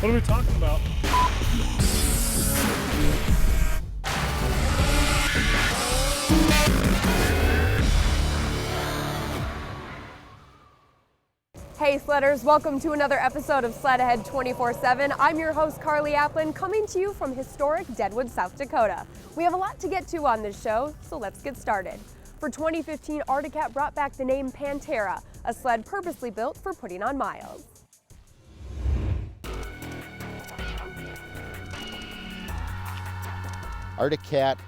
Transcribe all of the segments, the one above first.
What are we talking about? Hey sledders, welcome to another episode of Sled Ahead 24/7. I'm your host Carly Applin, coming to you from historic Deadwood, South Dakota. We have a lot to get to on this show, so let's get started. For 2015, Arctic Cat brought back the name Pantera, a sled purposely built for putting on miles. Arctic Cat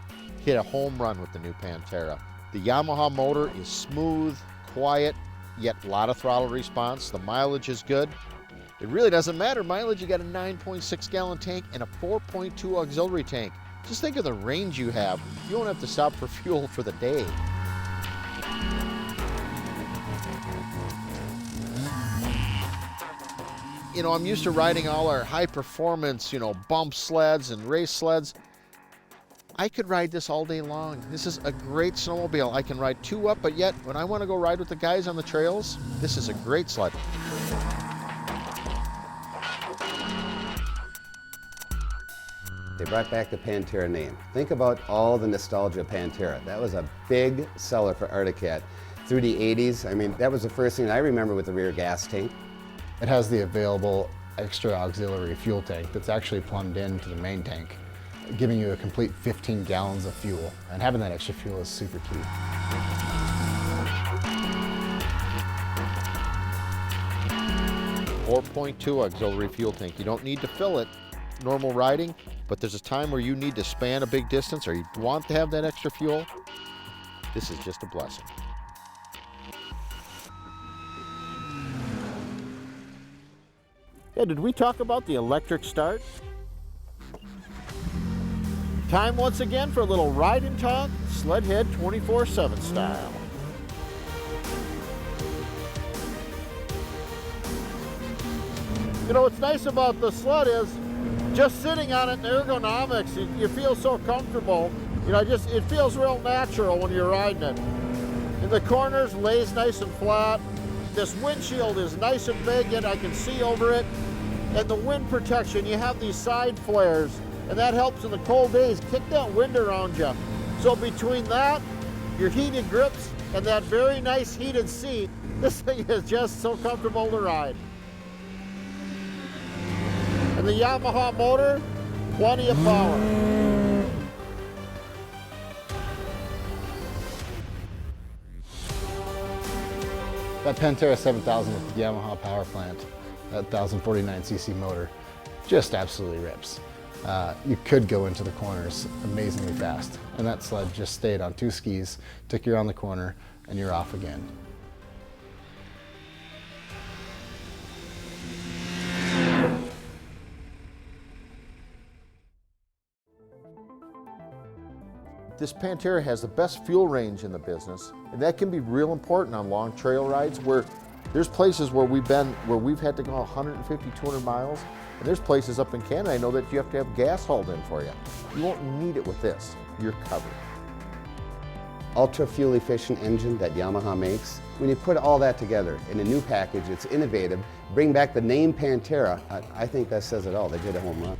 hit a home run with the new Pantera. The Yamaha motor is smooth, quiet, yet a lot of throttle response. The mileage is good. It really doesn't matter mileage. You got a 9.6 gallon tank and a 4.2 auxiliary tank. Just think of the range you have. You won't have to stop for fuel for the day. You know, I'm used to riding all our high performance, bump sleds and race sleds. I could ride this all day long. This is a great snowmobile. I can ride two up, but yet when I want to go ride with the guys on the trails, this is a great sled. They brought back the Pantera name. Think about all the nostalgia of Pantera. That was a big seller for Arctic Cat through the 80s. I mean, that was the first thing I remember with the rear gas tank. It has the available extra auxiliary fuel tank that's actually plumbed into the main tank, giving you a complete 15 gallons of fuel. And having that extra fuel is super key. .2 auxiliary fuel tank. You don't need to fill it normal riding, but there's a time where you need to span a big distance or you want to have that extra fuel. This is just a blessing. Yeah, did we talk about the electric start? Time once again for a little ride and talk, SLEDHEAD 24/7 style. You know what's nice about the sled is just sitting on it, the ergonomics, you feel so comfortable. It feels real natural when you're riding it. In the corners, lays nice and flat. This windshield is nice and big, yet I can see over it. And the wind protection, you have these side flares, and that helps in the cold days. Kick that wind around you. So between that, your heated grips, and that very nice heated seat, this thing is just so comfortable to ride. And the Yamaha motor, plenty of power. That Pantera 7000 with the Yamaha power plant, that 1049cc motor, just absolutely rips. You could go into the corners amazingly fast, and that sled just stayed on two skis, took you around the corner, and you're off again. This Pantera has the best fuel range in the business, and that can be real important on long trail rides where there's places where we've had to go 150, 200 miles, and there's places up in Canada I know that you have to have gas hauled in for you. You won't need it with this. You're covered. Ultra fuel efficient engine that Yamaha makes. When you put all that together in a new package, it's innovative. Bring back the name Pantera. I think that says it all. They did a home run.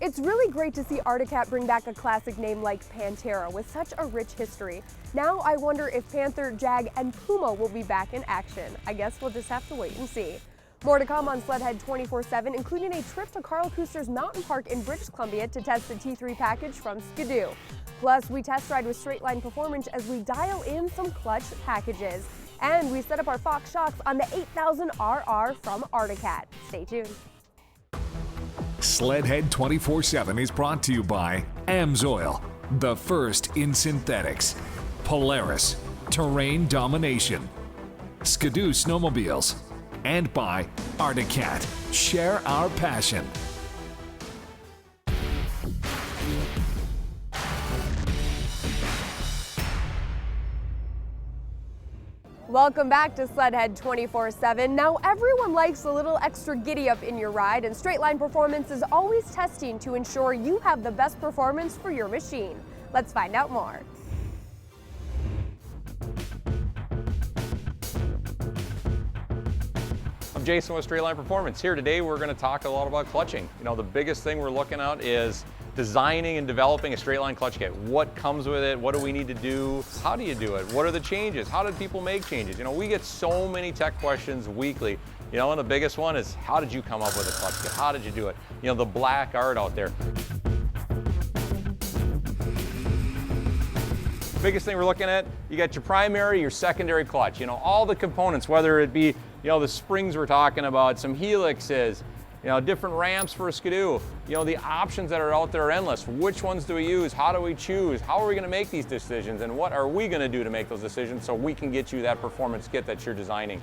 It's really great to see Arctic Cat bring back a classic name like Pantera with such a rich history. Now I wonder if Panther, Jag, and Puma will be back in action. I guess we'll just have to wait and see. More to come on SLEDHEAD 24/7, including a trip to Carl Kuster's Mountain Park in British Columbia to test the T3 package from Skidoo. Plus, we test ride with Straight Line Performance as we dial in some clutch packages. And we set up our Fox shocks on the 8000 RR from Arctic Cat. Stay tuned. SLEDHEAD 24/7 is brought to you by AMSOIL, the first in synthetics, Polaris, Terrain Domination, Skidoo Snowmobiles, and by Arctic Cat. Share our passion. Welcome back to SLEDHEAD 24/7. Now everyone likes a little extra giddy up in your ride, and Straight Line Performance is always testing to ensure you have the best performance for your machine. Let's find out more. Jason with Straight Line Performance. Here today we're going to talk a lot about clutching. You know, the biggest thing we're looking at is designing and developing a straight line clutch kit. What comes with it? What do we need to do? How do you do it? What are the changes? How did people make changes? You know, we get so many tech questions weekly. You know, and the biggest one is, how did you come up with a clutch kit? How did you do it? You know, the black art out there. Biggest thing we're looking at, you got your primary, your secondary clutch. You know, all the components, whether it be, you know, the springs we're talking about, some helixes, you know, different ramps for a Skidoo. You know, the options that are out there are endless. Which ones do we use? How do we choose? How are we going to make these decisions? And what are we going to do to make those decisions so we can get you that performance kit that you're designing?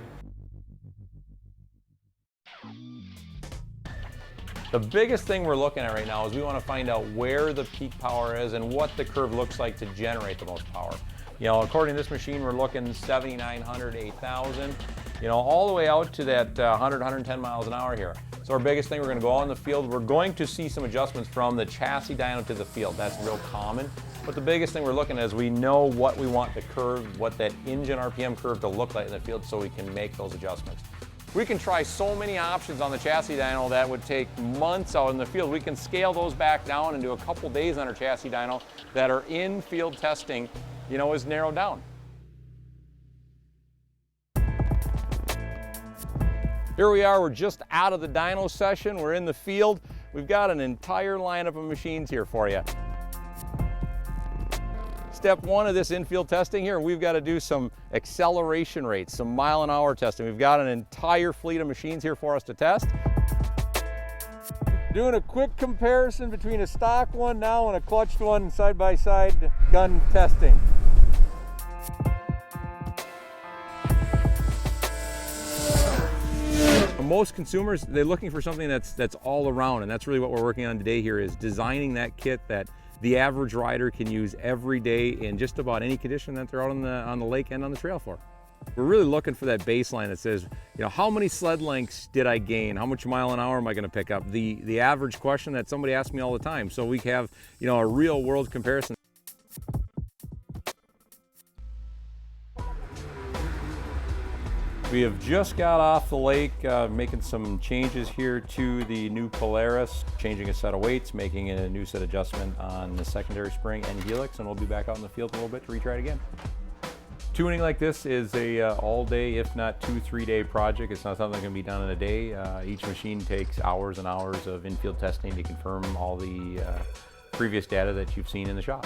The biggest thing we're looking at right now is we want to find out where the peak power is and what the curve looks like to generate the most power. You know, according to this machine, we're looking 7,900, 8,000, you know, all the way out to that 100, 110 miles an hour here. So our biggest thing, we're going to go out in the field. We're going to see some adjustments from the chassis dyno to the field. That's real common. But the biggest thing we're looking at is we know what we want the curve, what that engine RPM curve to look like in the field so we can make those adjustments. We can try so many options on the chassis dyno that would take months out in the field. We can scale those back down and do a couple days on our chassis dyno that are in field testing, you know, is narrowed down. Here we are, we're just out of the dyno session. We're in the field. We've got an entire lineup of machines here for you. Step one of this infield testing here, we've got to do some acceleration rates, some mile-an-hour testing. We've got an entire fleet of machines here for us to test. Doing a quick comparison between a stock one now and a clutched one, side-by-side gun testing. Most consumers, they're looking for something that's all around, and that's really what we're working on today here, is designing that kit that the average rider can use every day in just about any condition that they're out on the lake and on the trail for. We're really looking for that baseline that says, you know, how many sled lengths did I gain? How much mile an hour am I going to pick up? The average question that somebody asks me all the time. So we have, you know, a real world comparison. We have just got off the lake making some changes here to the new Polaris, changing a set of weights, making a new set adjustment on the secondary spring and helix, and we'll be back out in the field a little bit to retry it again. Tuning like this is a all-day, if not 2-3 day project. It's not something that can be done in a day. Each machine takes hours and hours of infield testing to confirm all the previous data that you've seen in the shop.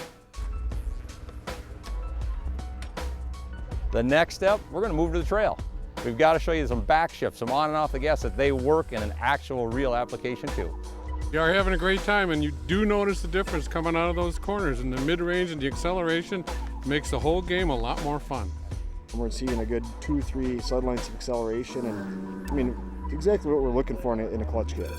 The next step, we're going to move to the trail. We've got to show you some back shifts, some on and off the gas that they work in an actual real application too. You are having a great time, and you do notice the difference coming out of those corners, and the mid-range and the acceleration makes the whole game a lot more fun. We're seeing a good 2-3 sled lengths of acceleration, and I mean, exactly what we're looking for in a clutch kit.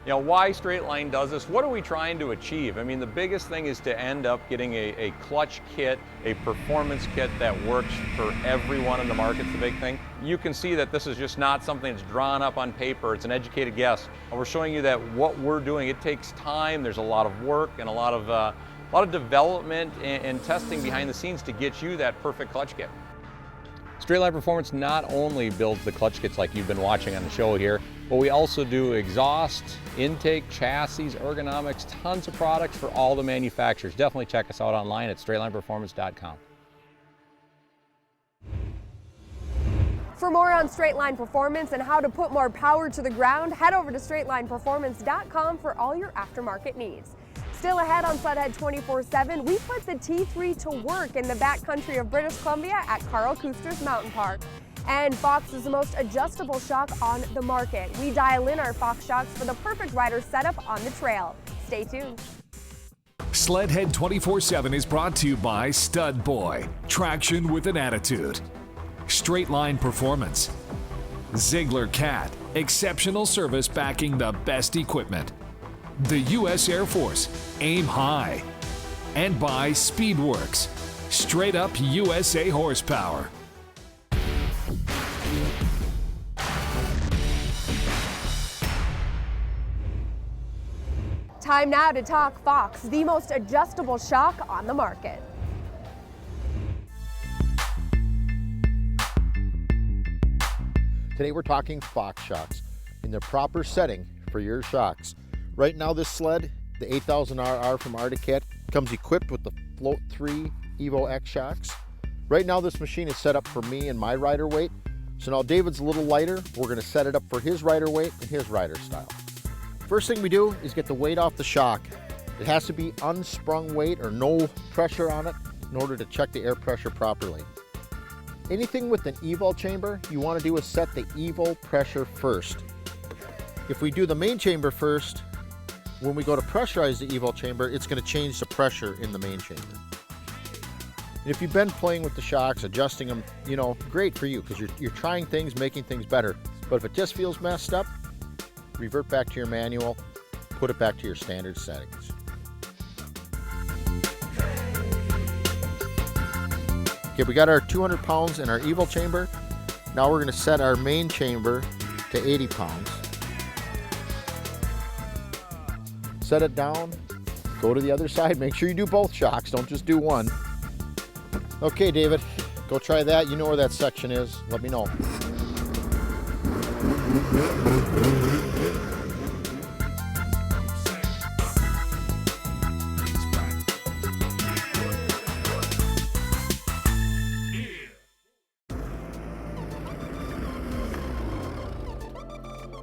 You know, why Straight Line does this? What are we trying to achieve? I mean, the biggest thing is to end up getting a clutch kit, a performance kit that works for everyone in the market's the big thing. You can see that this is just not something that's drawn up on paper. It's an educated guess. We're showing you that what we're doing, it takes time. There's a lot of work and a lot of development and testing behind the scenes to get you that perfect clutch kit. Straight Line Performance not only builds the clutch kits like you've been watching on the show here, but we also do exhaust, intake, chassis, ergonomics, tons of products for all the manufacturers. Definitely check us out online at straightlineperformance.com. For more on Straight Line Performance and how to put more power to the ground, head over to straightlineperformance.com for all your aftermarket needs. Still ahead on SLEDHEAD 24/7, we put the T3 to work in the backcountry of British Columbia at Carl Kuster's Mountain Park. And Fox is the most adjustable shock on the market. We dial in our Fox shocks for the perfect rider setup on the trail. Stay tuned. SLEDHEAD 24/7 is brought to you by Stud Boy, traction with an attitude. Straight Line Performance. Ziegler Cat, exceptional service backing the best equipment. The U.S. Air Force, aim high. And by Speedworks, straight up USA horsepower. Time now to talk Fox, the most adjustable shock on the market. Today we're talking Fox shocks in their proper setting for your shocks. Right now this sled, the 8000RR from Arctic Cat, comes equipped with the Float 3 Evo X shocks. Right now this machine is set up for me and my rider weight. So now David's a little lighter. We're gonna set it up for his rider weight and his rider style. First thing we do is get the weight off the shock. It has to be unsprung weight or no pressure on it in order to check the air pressure properly. Anything with an EVO chamber, you want to do is set the EVO pressure first. If we do the main chamber first, when we go to pressurize the EVO chamber, it's going to change the pressure in the main chamber. And if you've been playing with the shocks, adjusting them, you know, great for you because you're trying things, making things better. But if it just feels messed up, revert back to your manual, put it back to your standard settings. Okay, we got our 200 pounds in our EVO chamber. Now we're going to set our main chamber to 80 pounds. Set it down, go to the other side. Make sure you do both shocks, don't just do one. Okay, David, go try that. You know where that section is. Let me know.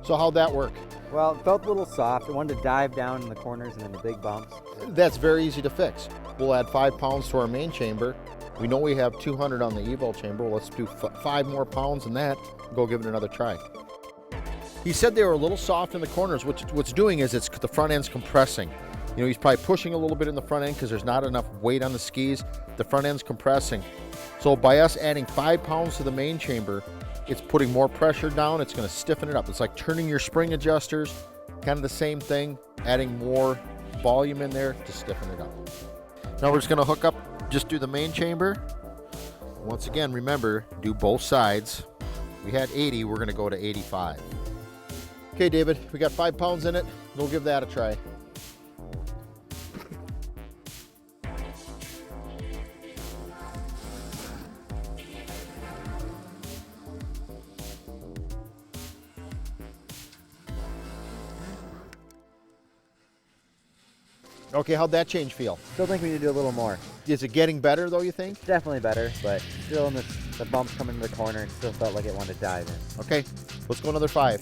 So how'd that work? Well, it felt a little soft. I wanted to dive down in the corners and in the big bumps. That's very easy to fix. We'll add 5 pounds to our main chamber. We know we have 200 on the EVO chamber. Let's do 5 more pounds in that. Go give it another try. He said they were a little soft in the corners. What's doing is it's the front end's compressing. You know, he's probably pushing a little bit in the front end because there's not enough weight on the skis. The front end's compressing. So by us adding 5 pounds to the main chamber, it's putting more pressure down. It's going to stiffen it up. It's like turning your spring adjusters, kind of the same thing, adding more volume in there to stiffen it up. Now we're just going to hook up, just do the main chamber. Once again, remember, do both sides. We had 80, we're going to go to 85. Okay, David, we got 5 pounds in it. We'll give that a try. Okay, how'd that change feel? Still think we need to do a little more. Is it getting better though, you think? Definitely better, but still in the bumps coming to the corner, it still felt like it wanted to dive in. Okay, let's go another 5.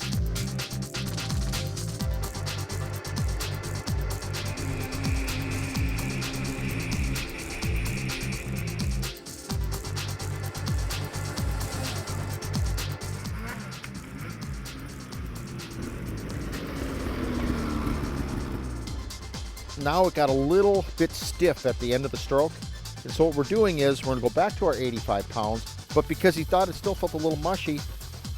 Now it got a little bit stiff at the end of the stroke. And so what we're doing is we're gonna go back to our 85 pounds, but because he thought it still felt a little mushy,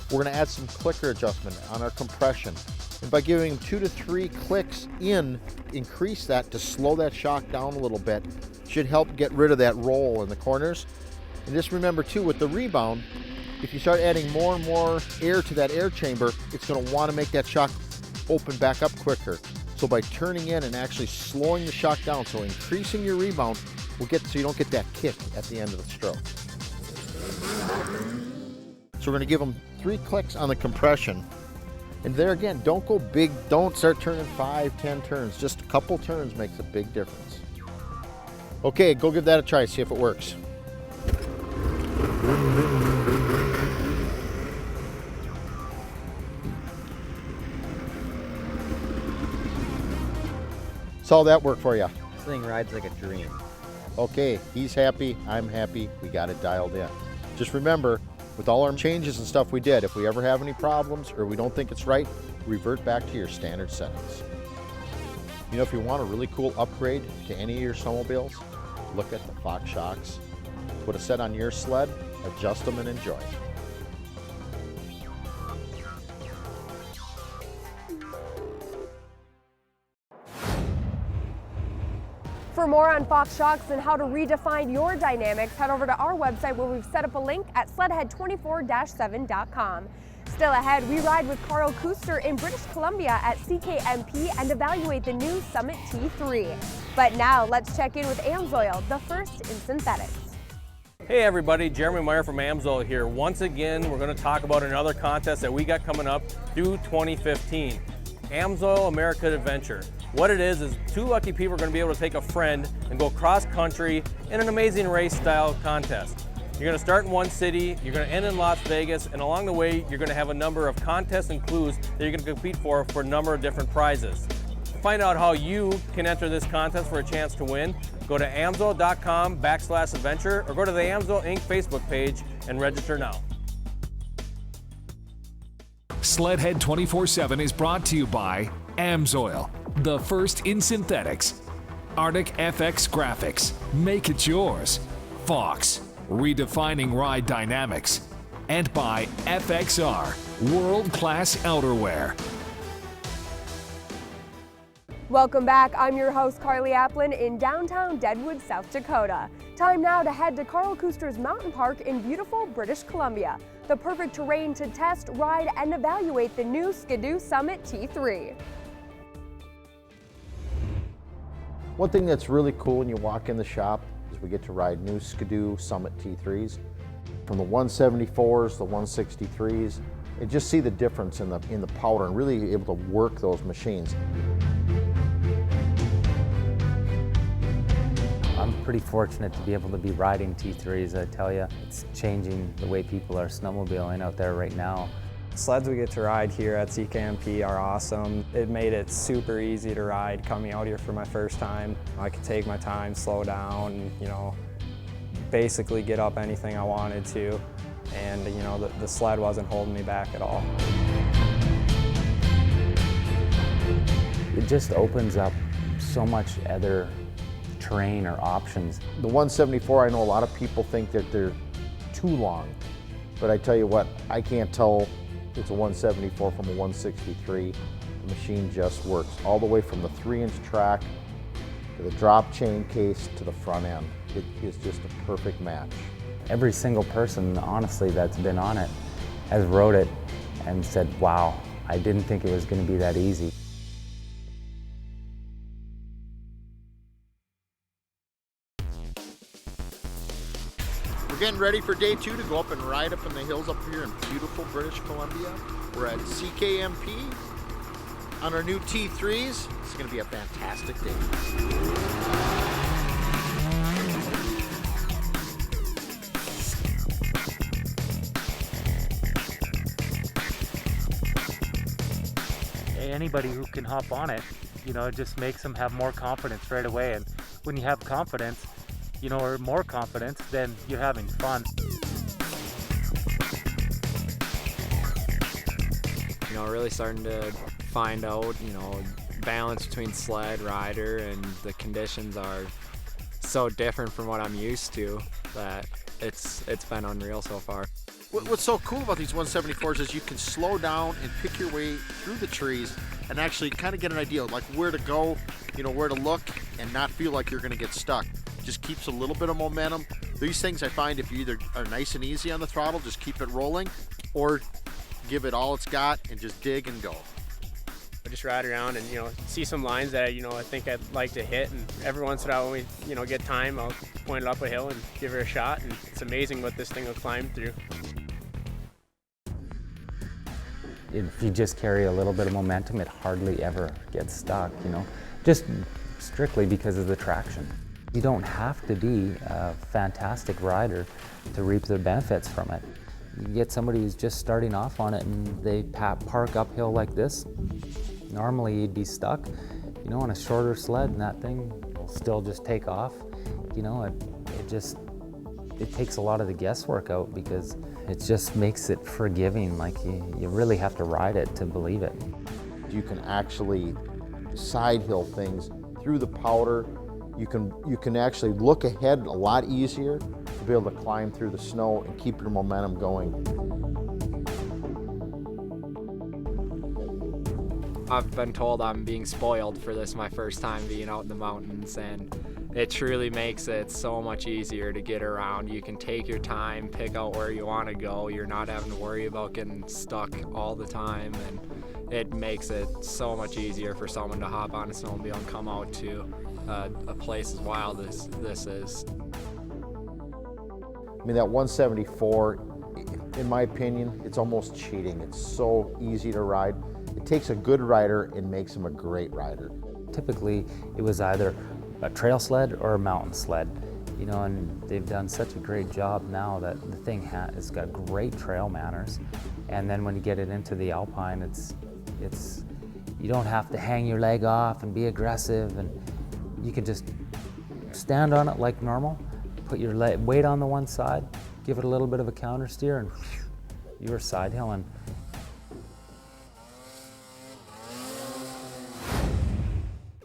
we're gonna add some clicker adjustment on our compression. And by giving him 2 to 3 clicks in, increase that to slow that shock down a little bit, should help get rid of that roll in the corners. And just remember too, with the rebound, if you start adding more and more air to that air chamber, it's gonna wanna make that shock open back up quicker. So by turning in and actually slowing the shock down, so increasing your rebound, will get so you don't get that kick at the end of the stroke. So we're gonna give them 3 clicks on the compression. And there again, don't go big, don't start turning 5, 10 turns. Just a couple turns makes a big difference. Okay, go give that a try, see if it works. So how'd that work for you? This thing rides like a dream. Okay, he's happy, I'm happy, we got it dialed in. Just remember, with all our changes and stuff we did, if we ever have any problems or we don't think it's right, revert back to your standard settings. You know, if you want a really cool upgrade to any of your snowmobiles, look at the Fox shocks. Put a set on your sled, adjust them and enjoy. For more on Fox shocks and how to redefine your dynamics, head over to our website where we've set up a link at SLEDHEAD24-7.com. Still ahead, we ride with Carl Kuster in British Columbia at CKMP and evaluate the new Summit T3. But now let's check in with AMSOIL, the first in synthetics. Hey everybody, Jeremy Meyer from AMSOIL here. Once again, we're going to talk about another contest that we got coming up through 2015. AMSOIL America Adventure. What it is 2 lucky people are going to be able to take a friend and go cross country in an amazing race style contest. You're going to start in one city, you're going to end in Las Vegas, and along the way you're going to have a number of contests and clues that you're going to compete for a number of different prizes. To find out how you can enter this contest for a chance to win, go to amsoil.com/adventure or go to the AMSOIL Inc. Facebook page and register now. SLEDHEAD 24/7 is brought to you by AMSOIL, the first in synthetics. Arctic FX Graphics, make it yours. Fox, redefining ride dynamics. And by FXR, world-class outerwear. Welcome back. I'm your host, Carly Applin, in downtown Deadwood, South Dakota. Time now to head to Carl Kuster's Mountain Park in beautiful British Columbia. The perfect terrain to test, ride, and evaluate the new Ski-Doo Summit T3. One thing that's really cool when you walk in the shop is we get to ride new Ski-Doo Summit T3s. From the 174s, the 163s, and just see the difference in the powder and really able to work those machines. I'm pretty fortunate to be able to be riding T3s. I tell you, it's changing the way people are snowmobiling out there right now. Sleds we get to ride here at CKMP are awesome. It made it super easy to ride coming out here for my first time. I could take my time, slow down, basically get up anything I wanted to. And the sled wasn't holding me back at all. It just opens up so much other terrain or options. The 174, I know a lot of people think that they're too long, but I tell you what, I can't tell it's a 174 from a 163. The machine just works all the way from the 3-inch track to the drop chain case to the front end. It is just a perfect match. Every single person, honestly, that's been on it has rode it and said, wow, I didn't think it was going to be that easy. We're getting ready for day 2 to go up and ride up in the hills up here in beautiful British Columbia. We're at CKMP on our new T3s. It's going to be a fantastic day. Anybody who can hop on it, it just makes them have more confidence right away. And when you have confidence, or more confidence, then you're having fun. Really starting to find out, balance between sled, rider, and the conditions are so different from what I'm used to that it's been unreal so far. What's so cool about these 174s is you can slow down and pick your way through the trees and actually kind of get an idea of like where to go, where to look, and not feel like you're going to get stuck. Just keeps a little bit of momentum. These things I find if you either are nice and easy on the throttle, just keep it rolling, or give it all it's got and just dig and go. I just ride around and see some lines that I think I'd like to hit, and every once in a while when we get time, I'll point it up a hill and give her a shot, and it's amazing what this thing will climb through. If you just carry a little bit of momentum, it hardly ever gets stuck, just strictly because of the traction. You don't have to be a fantastic rider to reap the benefits from it. You get somebody who's just starting off on it and they park uphill like this, normally you'd be stuck, on a shorter sled, and that thing will still just take off. It takes a lot of the guesswork out because it just makes it forgiving. Like you really have to ride it to believe it. You can actually side hill things through the powder. You can actually look ahead a lot easier to be able to climb through the snow and keep your momentum going. I've been told I'm being spoiled for this my first time being out in the mountains, and it truly makes it so much easier to get around. You can take your time, pick out where you want to go. You're not having to worry about getting stuck all the time, and it makes it so much easier for someone to hop on a snowmobile and come out to a place as wild as this is. I mean, that 174, in my opinion, it's almost cheating. It's so easy to ride. It takes a good rider and makes him a great rider. Typically, it was either a trail sled or a mountain sled, you know, and they've done such a great job now that the thing has got great trail manners. And then when you get it into the alpine, it's you don't have to hang your leg off and be aggressive, and you can just stand on it like normal, put your weight on the one side, give it a little bit of a counter steer, and whew, you're side hilling.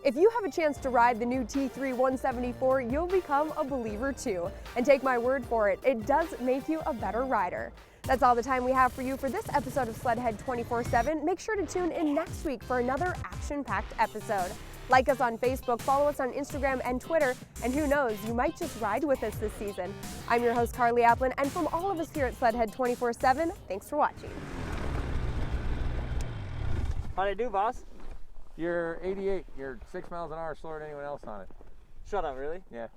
If you have a chance to ride the new T3 174, you'll become a believer too. And take my word for it, it does make you a better rider. That's all the time we have for you for this episode of SLEDHEAD 24/7. Make sure to tune in next week for another action-packed episode. Like us on Facebook, follow us on Instagram and Twitter, and who knows, you might just ride with us this season. I'm your host, Carly Applin, and from all of us here at SLEDHEAD 24/7, thanks for watching. How'd I do, boss? You're 88. You're 6 miles an hour slower than anyone else on it. Shut up, really? Yeah.